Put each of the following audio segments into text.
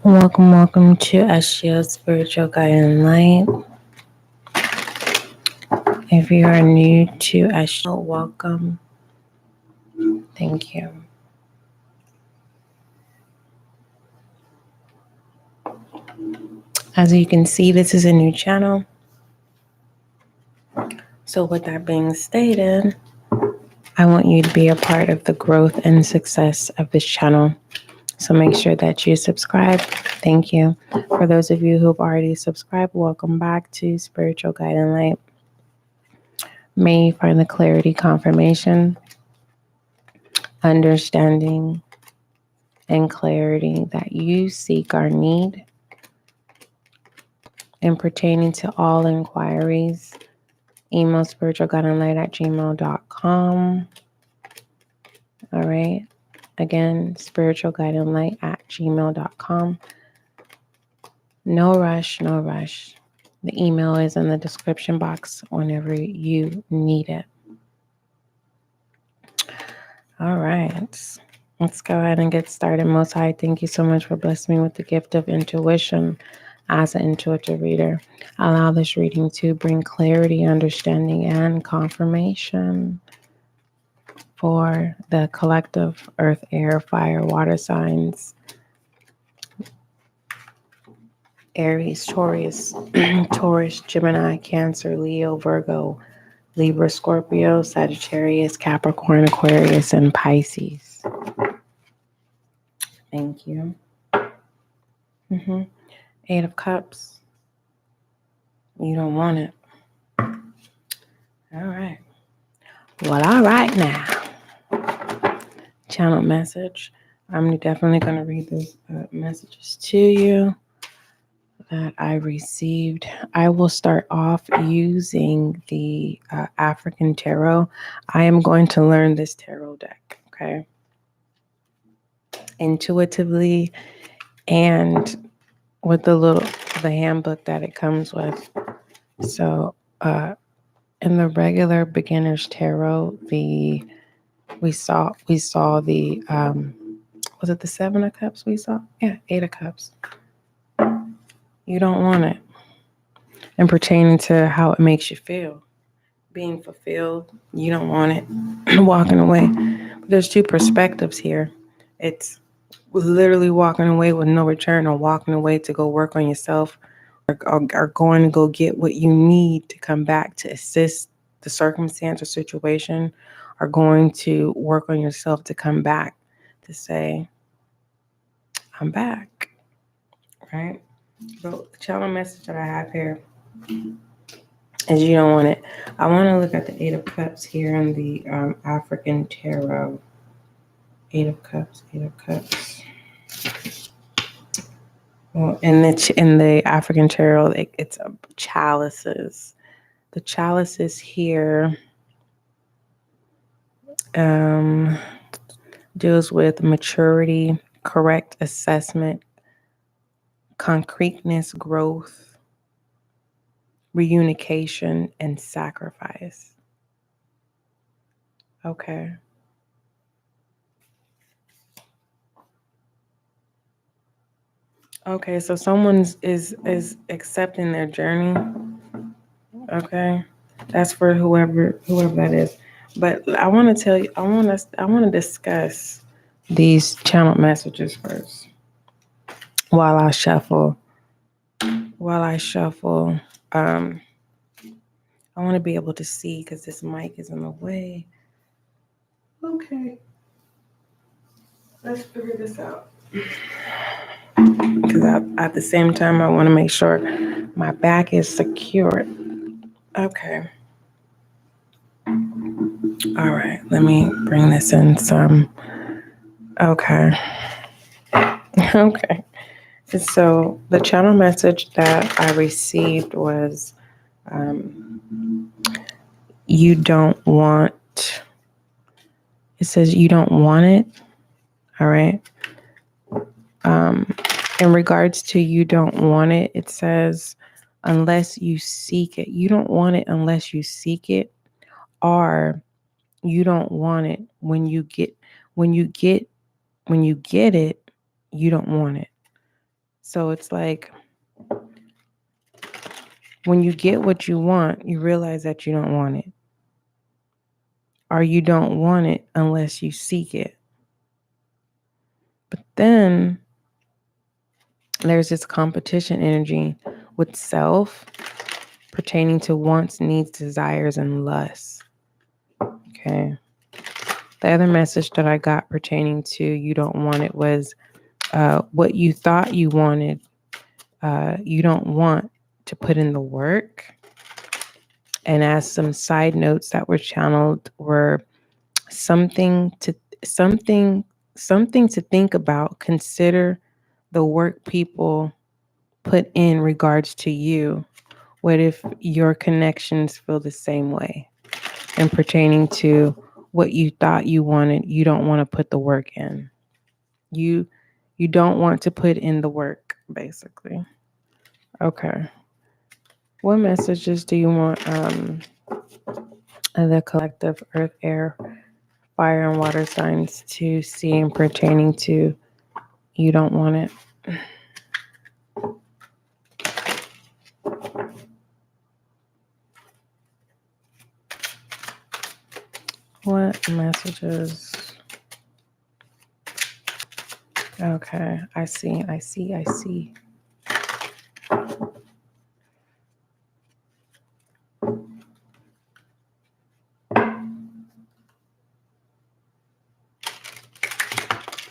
Welcome to SGL Spiritual Guide and Light. If you are new to SGL, welcome. Thank you. As you can see, this is a new channel. So with that being stated, I want you to be a part of the growth and success of this channel. So make sure that you subscribe. Thank you. For those of you who've already subscribed, welcome back to Spiritual Guide and Light. May you find the clarity, confirmation, understanding, and clarity that you seek or need. And pertaining to all inquiries, email spiritualguideandlight@gmail.com. All right. Again, spiritualguideandlight@gmail.com. No rush, no rush. The email is in the description box whenever you need it. All right. Let's go ahead and get started. Most High, thank you so much for blessing me with the gift of intuition as an intuitive reader. Allow this reading to bring clarity, understanding, and confirmation for the collective earth, air, fire, water signs. Aries, Taurus, Taurus, Gemini, Cancer, Leo, Virgo, Libra, Scorpio, Sagittarius, Capricorn, Aquarius, and Pisces. Thank you. Eight of Cups. You don't want it. All right. Well, all right now. Channel message. I'm definitely going to read those messages to you that I received. I will start off using the African Tarot. I am going to learn this tarot deck, okay? Intuitively and with the handbook that it comes with. So in the regular beginner's tarot, we saw the was it the Seven of Cups we saw? Yeah, Eight of Cups. You don't want it. And pertaining to how it makes you feel. Being fulfilled, you don't want it. Walking away. But there's two perspectives here. It's literally walking away with no return, or walking away to go work on yourself, or going to go get what you need to come back to assist the circumstance or situation, or going to work on yourself to come back to say, I'm back, right? So the channel message that I have here is you don't want it. I want to look at the Eight of Cups here in the African Tarot. Eight of Cups. Well, in the African Tarot, it's chalices. The chalices here deals with maturity, correct assessment, concreteness, growth, reunification, and sacrifice. Okay. Okay, so someone is accepting their journey. Okay, that's for whoever that is. But I want to tell you, I want to discuss these channel messages first while I shuffle. I want to be able to see because this mic is in the way. Okay, let's figure this out. Because at the same time, I want to make sure my back is secured. Okay. All right. Let me bring this in some. Okay. Okay. So the channel message that I received was, you don't want. It says you don't want it. All right. In regards to you don't want it, it says unless you seek it. You don't want it unless you seek it, or you don't want it. When you get it, you don't want it. So it's like when you get what you want, you realize that you don't want it. Or you don't want it unless you seek it. But then there's this competition energy with self pertaining to wants, needs, desires, and lusts. Okay. The other message that I got pertaining to you don't want it was what you thought you wanted. You don't want to put in the work. And as some side notes that were channeled were something to something to think about. Consider the work people put in regards to you. What if your connections feel the same way? And pertaining to what you thought you wanted, you don't want to put the work in. You don't want to put in the work, basically. Okay. What messages do you want the collective earth, air, fire, and water signs to see and pertaining to you don't want it? What messages? Okay, I see.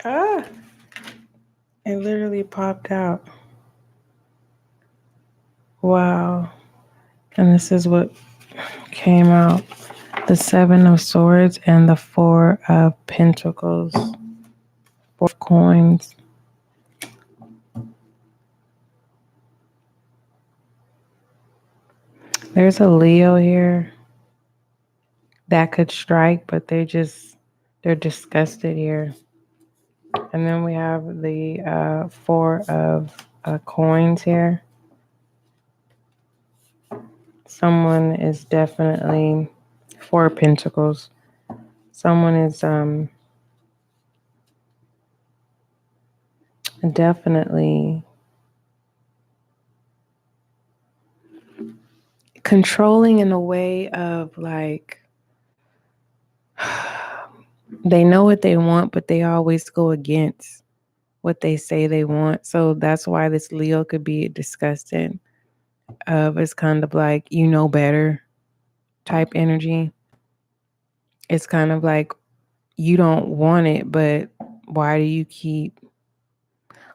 Ah, it literally popped out. Wow. And this is what came out. The 7 of Swords and the 4 of Pentacles. 4 coins. There's a Leo here that could strike, but they're disgusted here. And then we have the 4 of coins here. Someone is definitely 4 of Pentacles. Someone is definitely controlling in a way of like they know what they want, but they always go against what they say they want. So that's why this Leo could be disgusting. It's kind of like, you know better type energy. It's kind of like you don't want it, but why do you keep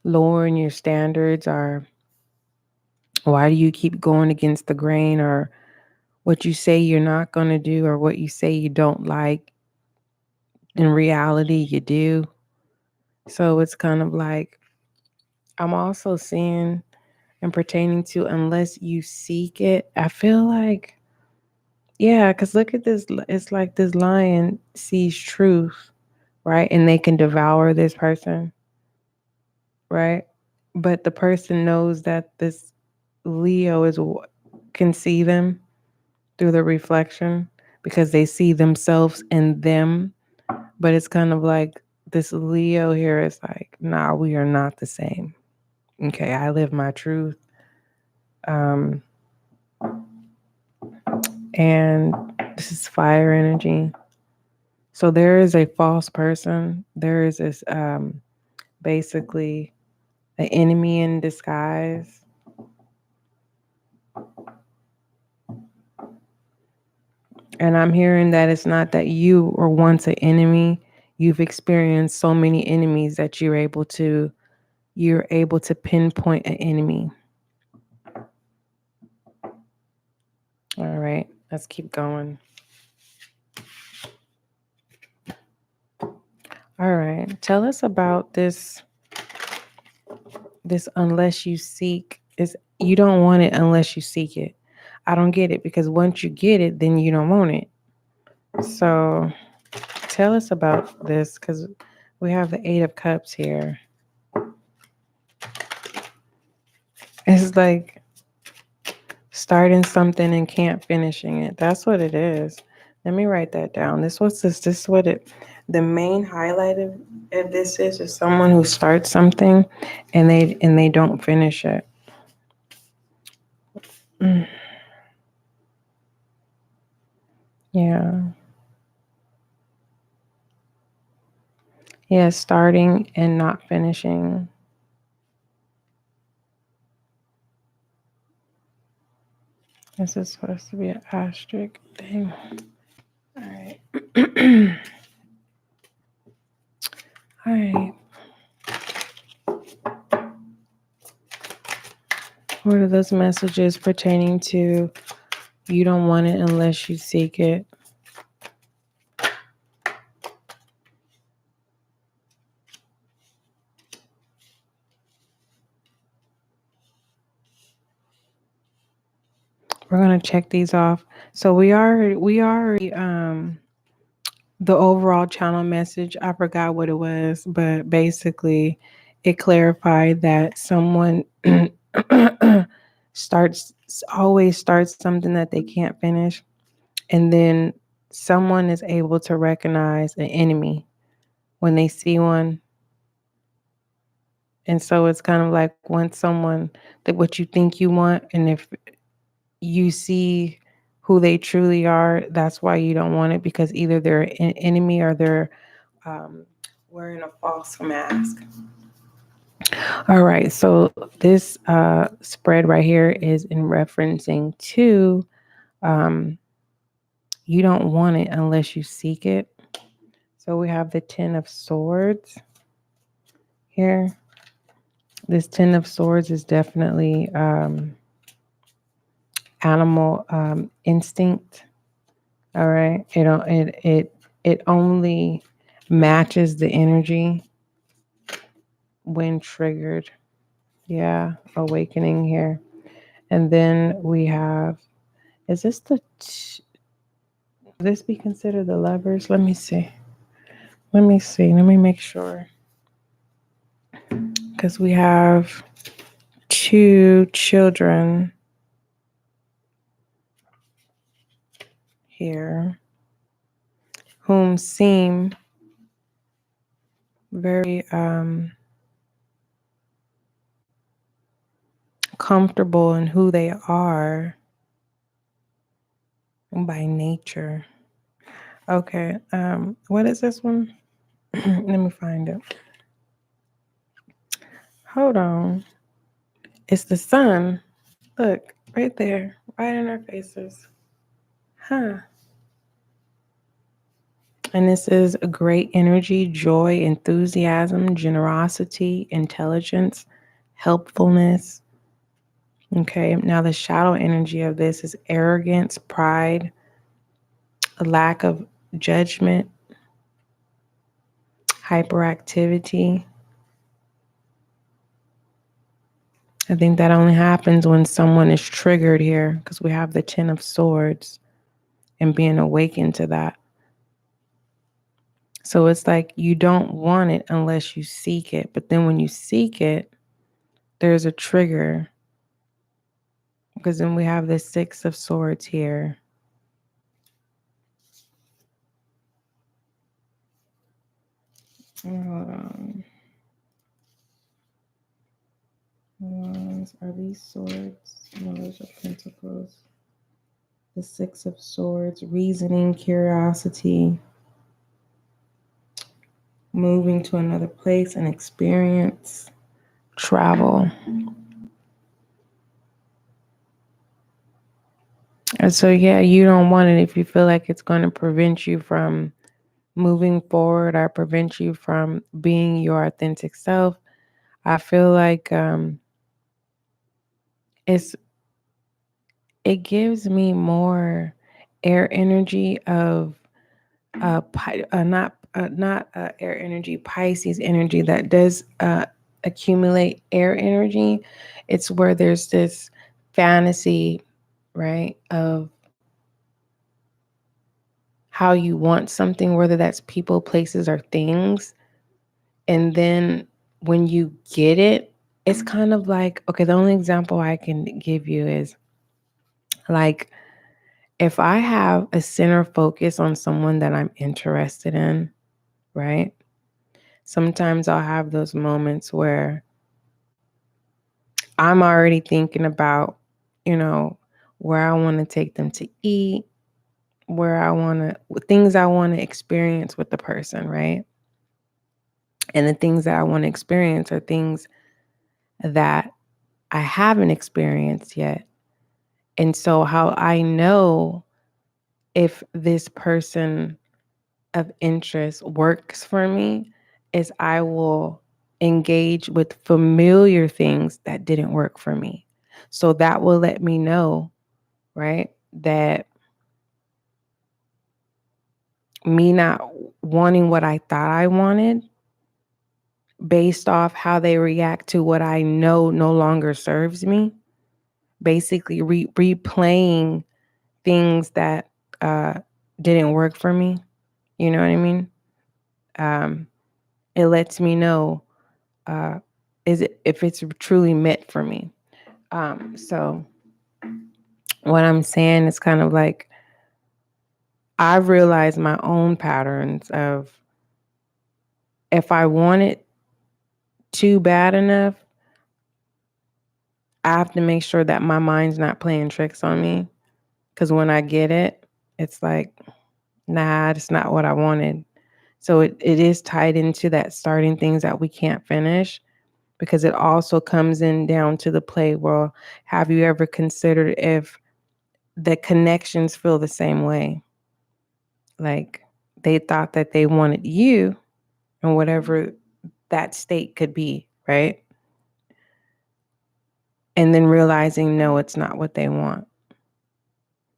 lowering your standards, or why do you keep going against the grain, or what you say you're not going to do, or what you say you don't like, in reality you do. So it's kind of like, I'm also seeing and pertaining to unless you seek it, I feel like, yeah, because look at this. It's like this lion sees truth, right? And they can devour this person, right? But the person knows that this Leo can see them through the reflection because they see themselves in them. But it's kind of like this Leo here is like, nah, we are not the same. Okay, I live my truth. And this is fire energy. So there is a false person. There is this basically an enemy in disguise. And I'm hearing that it's not that you were once an enemy. You've experienced so many enemies that you're able to pinpoint an enemy. All right, let's keep going. All right, tell us about this unless you seek. Is you don't want it unless you seek it. I don't get it, because once you get it, then you don't want it. So tell us about this, because we have the 8 of Cups here. It's like starting something and can't finishing it. That's what it is. Let me write that down. This is what it, the main highlight of this is someone who starts something and they don't finish it. Mm. Yeah. Yeah, starting and not finishing. This is supposed to be an asterisk thing. All right. All right. What are those messages pertaining to you don't want it unless you seek it? We're gonna check these off. So we are the overall channel message. I forgot what it was, but basically it clarified that someone starts always starts something that they can't finish, and then someone is able to recognize an enemy when they see one. And so it's kind of like when someone that what you think you want, and if you see who they truly are, that's why you don't want it, because either they're an enemy or they're wearing a false mask. All right, so this spread right here is in referencing to you don't want it unless you seek it. So we have the 10 of Swords here. This 10 of Swords is definitely animal instinct. All right, it only matches the energy when triggered. Yeah, awakening here. And then we have, is this this be considered the Lovers? Let me see. Let me make sure. Because we have 2 children here whom seem very comfortable in who they are by nature. Okay, what is this one? Let me find it. Hold on. It's the sun. Look, right there, right in our faces. Huh. And this is a great energy, joy, enthusiasm, generosity, intelligence, helpfulness. Okay, now the shadow energy of this is arrogance, pride, a lack of judgment, hyperactivity. I think that only happens when someone is triggered here, because we have the 10 of Swords and being awakened to that. So it's like you don't want it unless you seek it. But then when you seek it, there's a trigger. Because then we have the 6 of Swords here. Hold on. Are these swords? No, those are pentacles. The 6 of Swords, reasoning, curiosity, moving to another place and experience, travel. And so, yeah, you don't want it if you feel like it's going to prevent you from moving forward or prevent you from being your authentic self. I feel like it gives me more air energy of not air energy, Pisces energy that does accumulate air energy. It's where there's this fantasy, right, of how you want something, whether that's people, places, or things. And then when you get it, it's kind of like, okay, the only example I can give you is like if I have a center focus on someone that I'm interested in, right? Sometimes I'll have those moments where I'm already thinking about, where I want to take them to eat, things I want to experience with the person, right? And the things that I want to experience are things that I haven't experienced yet. And so, how I know if this person of interest works for me is I will engage with familiar things that didn't work for me. So, that will let me know, right, that me not wanting what I thought I wanted based off how they react to what I know no longer serves me, basically replaying things that uh, didn't work for me. You know what I mean? Um, it lets me know if it's truly meant for me. So what I'm saying is kind of like I've realized my own patterns of if I want it too bad enough, I have to make sure that my mind's not playing tricks on me. Because when I get it, it's like, nah, it's not what I wanted. So it is tied into that starting things that we can't finish, because it also comes in down to the play. Well, have you ever considered if the connections feel the same way? Like they thought that they wanted you and whatever that state could be, right? And then realizing, no, it's not what they want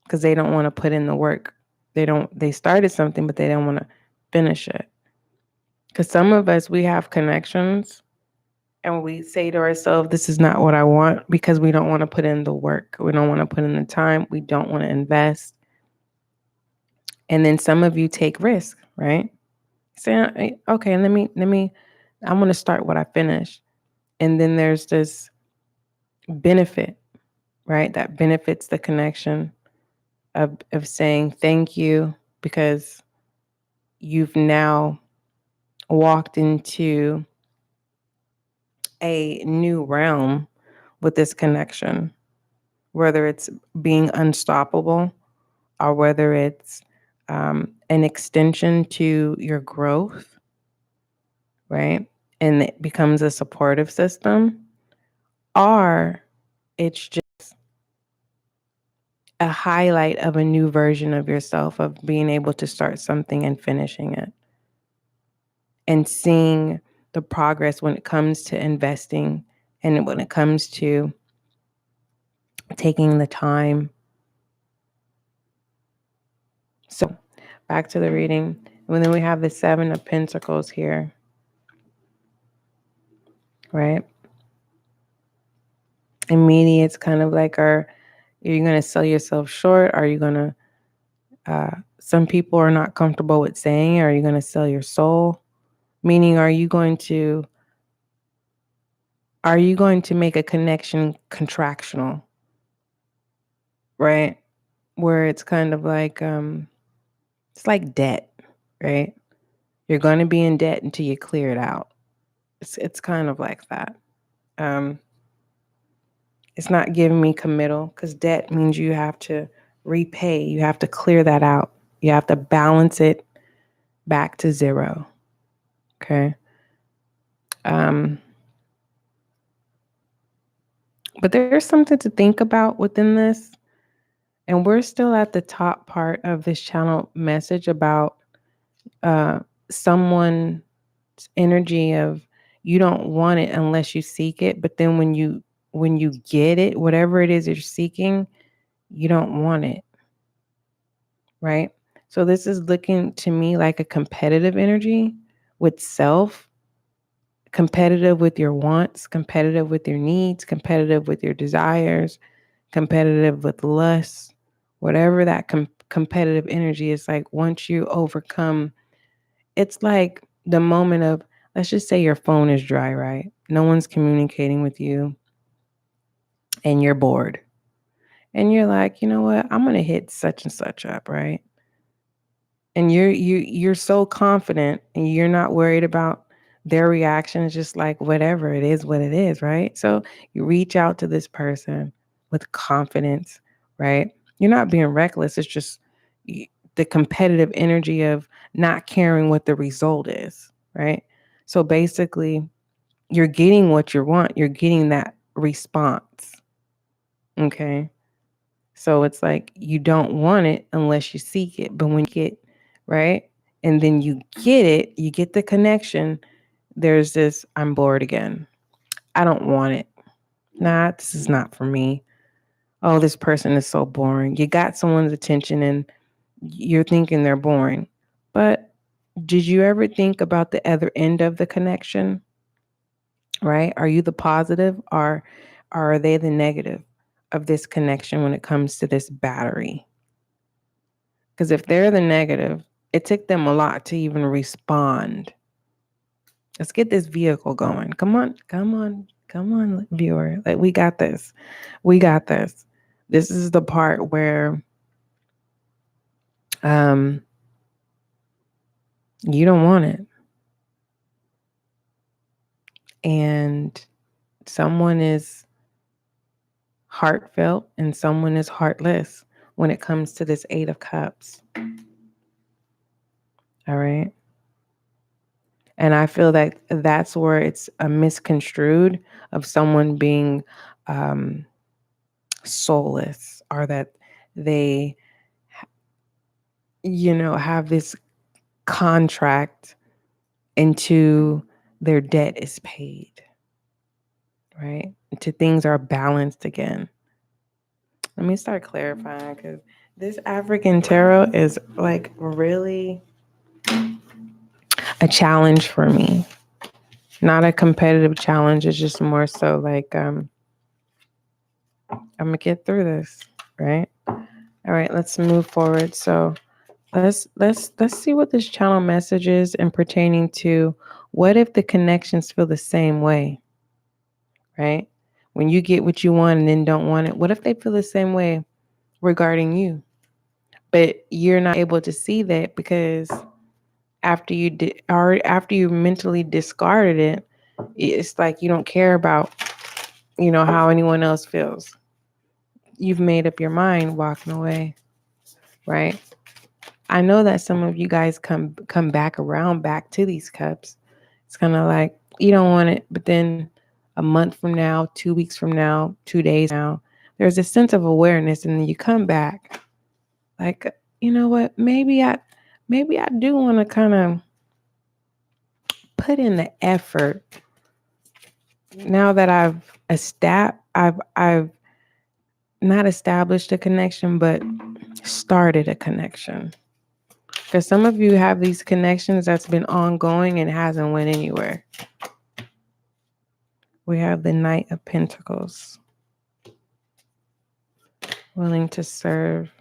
because they don't want to put in the work. They started something, but they don't want to finish it. Because some of us, we have connections and we say to ourselves, this is not what I want because we don't want to put in the work. We don't want to put in the time. We don't want to invest. And then some of you take risks, right? Say, okay, I want to start what I finish. And then there's this benefit, right? That benefits the connection of saying thank you because you've now walked into a new realm with this connection, whether it's being unstoppable or whether it's an extension to your growth, right? And it becomes a supportive system, or it's just a highlight of a new version of yourself, of being able to start something and finishing it and seeing the progress when it comes to investing and when it comes to taking the time. So back to the reading. And then we have the 7 of Pentacles here, right? Immediate, it's kind of like, are you going to sell yourself short? Are you going to, some people are not comfortable with saying, are you going to sell your soul? Meaning, are you going to make a connection contractional, right? Where it's kind of like, it's like debt, right? You're going to be in debt until you clear it out. It's kind of like that. It's not giving me committal because debt means you have to repay. You have to clear that out. You have to balance it back to zero. Okay. But there's something to think about within this. And we're still at the top part of this channel message about someone's energy of you don't want it unless you seek it. But then when you get it, whatever it is you're seeking, you don't want it. Right? So this is looking to me like a competitive energy with self, competitive with your wants, competitive with your needs, competitive with your desires, competitive with lust, whatever that competitive energy is. Like once you overcome, it's like the moment of, let's just say your phone is dry, right? No one's communicating with you and you're bored. And you're like, you know what? I'm going to hit such and such up, right? And you're so confident and you're not worried about their reaction. It's just like whatever it is, what it is, right? So you reach out to this person with confidence, right? You're not being reckless. It's just the competitive energy of not caring what the result is, right? So basically, you're getting what you want. You're getting that response. Okay. So it's like you don't want it unless you seek it. But when you get, right? And then you get it, you get the connection. There's this, I'm bored again. I don't want it. Nah, this is not for me. Oh, this person is so boring. You got someone's attention and you're thinking they're boring. But did you ever think about the other end of the connection? Right? Are you the positive or are they the negative of this connection when it comes to this battery? Because if they're the negative, it took them a lot to even respond. Let's get this vehicle going. Come on, viewer. Like, we got this. We got this. This is the part where you don't want it. And someone is heartfelt and someone is heartless when it comes to this 8 of Cups. All right. And I feel that that's where it's a misconstrued of someone being soulless, or that they, have this contract into their debt is paid, right? Until things are balanced again. Let me start clarifying, because this African tarot is like really a challenge for me. Not a competitive challenge. It's just more so like I'm gonna get through this, right? All right, let's move forward. So let's see what this channel message is and pertaining to what if the connections feel the same way, right? When you get what you want and then don't want it, what if they feel the same way regarding you? But you're not able to see that because after you after you mentally discarded it, it's like you don't care about how anyone else feels. You've made up your mind walking away, right? I know that some of you guys come back around back to these cups. It's kind of like you don't want it, but then a month from now, 2 weeks from now, 2 days now, there's a sense of awareness, and then you come back like, you know what? Maybe I do want to kind of put in the effort now that I've not established a connection, but started a connection. Because some of you have these connections that's been ongoing and hasn't went anywhere. We have the Knight of Pentacles. Willing to serve.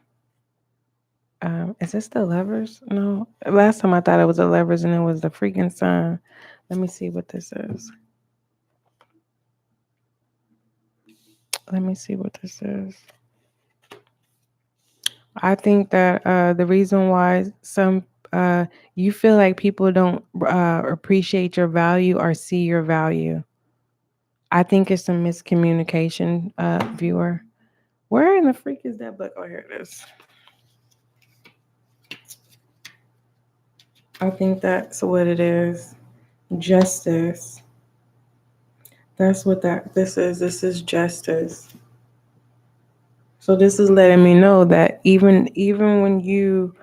Is this the Lovers? No. Last time I thought it was the Lovers and it was the freaking Sun. Let me see what this is. I think that the reason why some you feel like people don't appreciate your value or see your value. I think it's some miscommunication, viewer. Where in the freak is that book? Oh, here it is. I think that's what it is. Justice. That's what this is. This is justice. So this is letting me know that even when you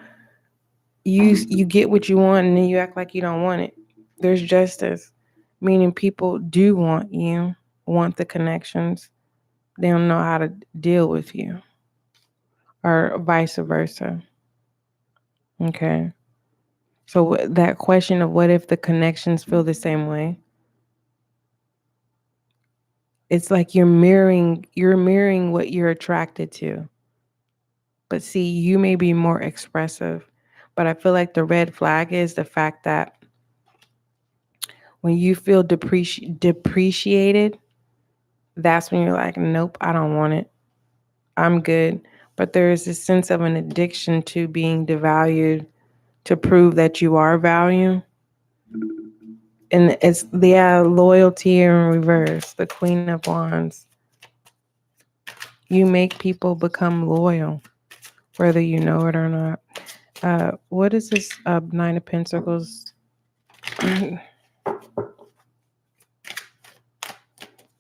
get what you want and then you act like you don't want it, there's justice. Meaning people do want you, want the connections. They don't know how to deal with you. Or vice versa. Okay. So that question of what if the connections feel the same way? It's like you're mirroring what you're attracted to. But see, you may be more expressive. But I feel like the red flag is the fact that when you feel depreciated, that's when you're like, nope, I don't want it. I'm good. But there is this sense of an addiction to being devalued to prove that you are valued. And it's loyalty in reverse, the Queen of Wands. You make people become loyal, whether you know it or not. What is this Nine of Pentacles?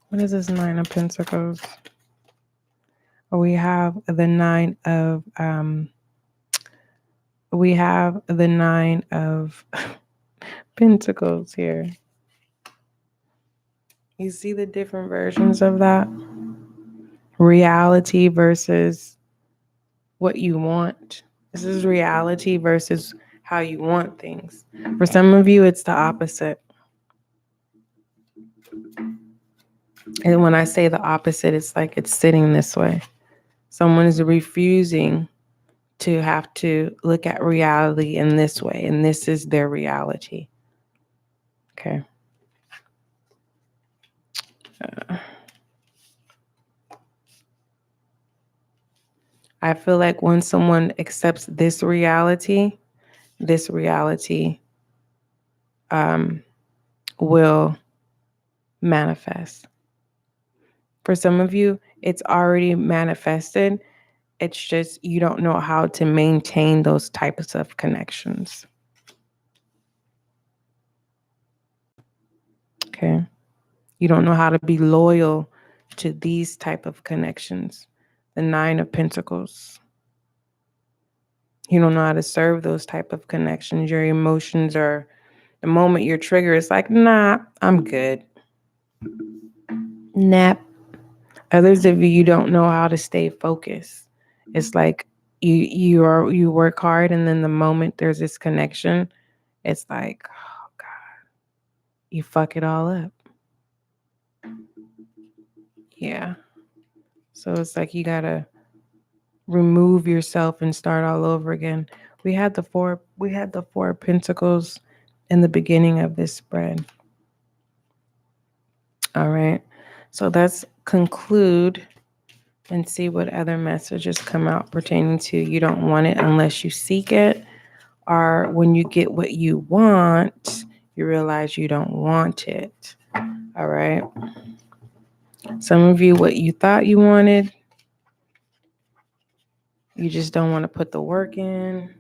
What is this Nine of Pentacles? We have the Nine of Pentacles here. You see the different versions of that? Reality versus what you want. This is reality versus how you want things. For some of you, it's the opposite. And when I say the opposite, it's like it's sitting this way. Someone is refusing to have to look at reality in this way, and this is their reality. Okay. I feel like when someone accepts this reality will manifest. For some of you, it's already manifested. It's just you don't know how to maintain those types of connections. Okay. You don't know how to be loyal to these type of connections. The Nine of Pentacles. You don't know how to serve those type of connections. Your emotions are, the moment you're triggered, it's like, nah, I'm good. Nap. Others of you don't know how to stay focused. It's like you work hard, and then the moment there's this connection, it's like, oh God, you fuck it all up. Yeah. So it's like you gotta remove yourself and start all over again. We had the four of Pentacles in the beginning of this spread. All right. So let's conclude and see what other messages come out pertaining to you don't want it unless you seek it, or when you get what you want, you realize you don't want it. All right. Some of you, what you thought you wanted, you just don't want to put the work in,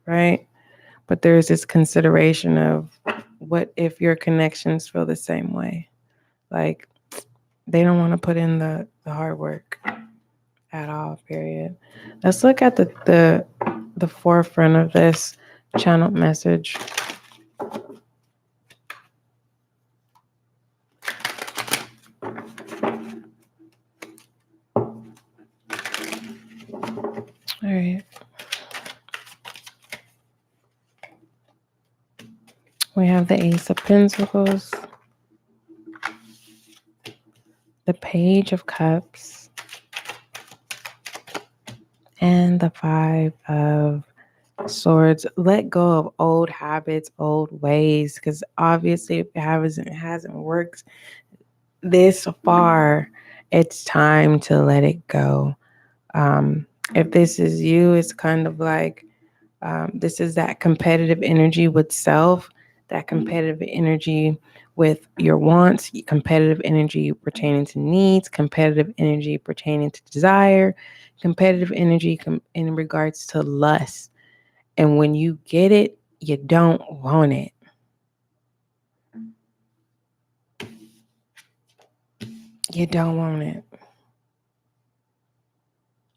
right? But there's this consideration of what if your connections feel the same way? Like they don't want to put in the hard work at all, period. Let's look at the forefront of this channeled message. All right. We have the Ace of Pentacles, the Page of Cups, and the Five of Swords. Let go of old habits, old ways, because obviously if it hasn't worked this far, it's time to let it go. If this is you, it's kind of like this is that competitive energy with self, that competitive energy with your wants, competitive energy pertaining to needs, competitive energy pertaining to desire, competitive energy in regards to lust. And when you get it, you don't want it. You don't want it.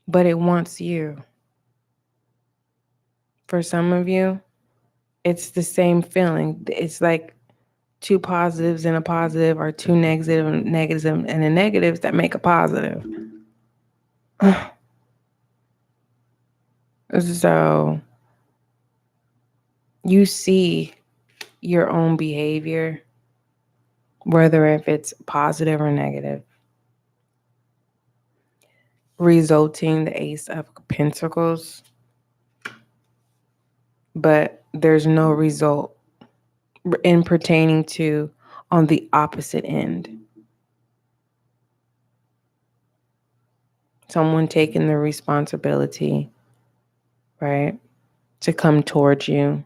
But it wants you. For some of you, it's the same feeling. It's like two positives and a positive, or two negatives and the negatives that make a positive. So you see your own behavior, whether if it's positive or negative, resulting the Ace of Pentacles, but there's no result in pertaining to on the opposite end. someone taking the responsibility, right, to come towards you.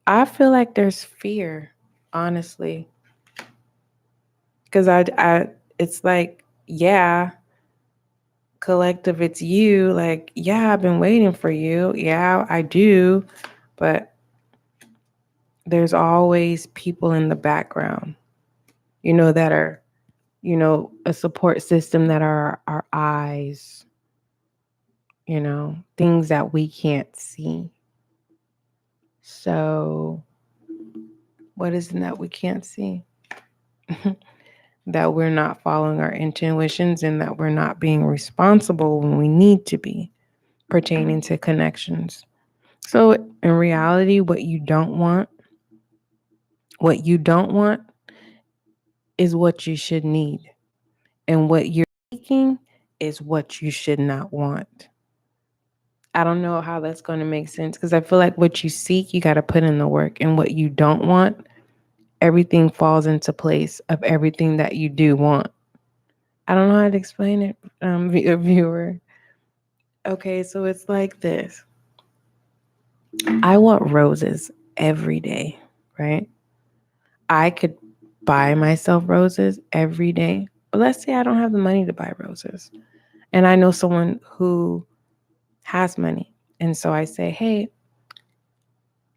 I feel like there's fear, honestly, because it's like, yeah, collective, it's you. Like, yeah, I've been waiting for you. Yeah, I do, but there's always people in the background, that are, a support system, that are our eyes, things that we can't see. So, what is it that we can't see? That we're not following our intuitions and that we're not being responsible when we need to be pertaining to connections. So, in reality, what you don't want is what you should need. And what you're seeking is what you should not want. I don't know how that's going to make sense, because I feel like what you seek, you got to put in the work. And what you don't want, everything falls into place of everything that you do want. I don't know how to explain it, viewer. Okay, so it's like this. I want roses every day, right? I could buy myself roses every day. But let's say I don't have the money to buy roses. And I know someone who has money. And so I say, hey,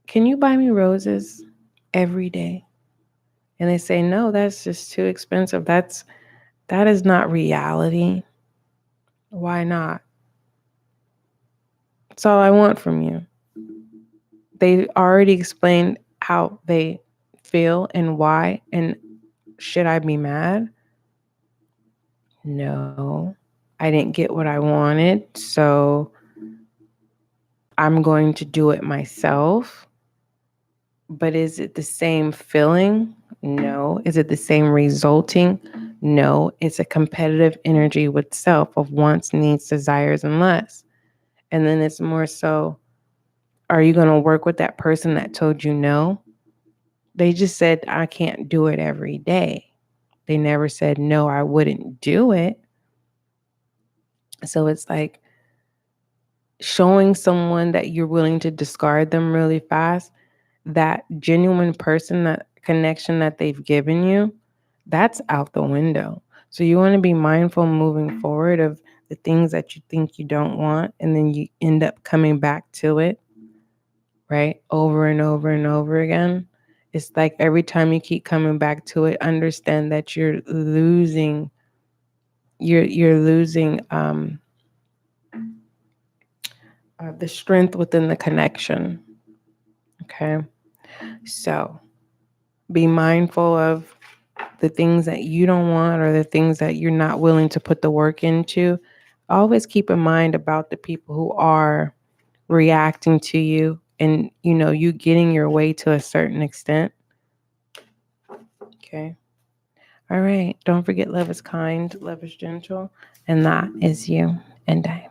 can you buy me roses every day? And they say, no, that's just too expensive. That is not reality. Why not? That's all I want from you. They already explained how they feel and why. And should I be mad? No, I didn't get what I wanted. So I'm going to do it myself. But is it the same feeling? No. Is it the same resulting? No. It's a competitive energy with self of wants, needs, desires, and less. And then it's more so, are you going to work with that person that told you no? They just said, I can't do it every day. They never said, no, I wouldn't do it. So it's like showing someone that you're willing to discard them really fast, that genuine person, that connection that they've given you, that's out the window. So you want to be mindful moving forward of the things that you think you don't want, and then you end up coming back to it, right? Over and over and over again. It's like every time you keep coming back to it, understand that you're losing the strength within the connection. Okay. So be mindful of the things that you don't want, or the things that you're not willing to put the work into. Always keep in mind about the people who are reacting to you, and you getting your way to a certain extent. Okay. All right. Don't forget, love is kind, love is gentle, and that is you and I.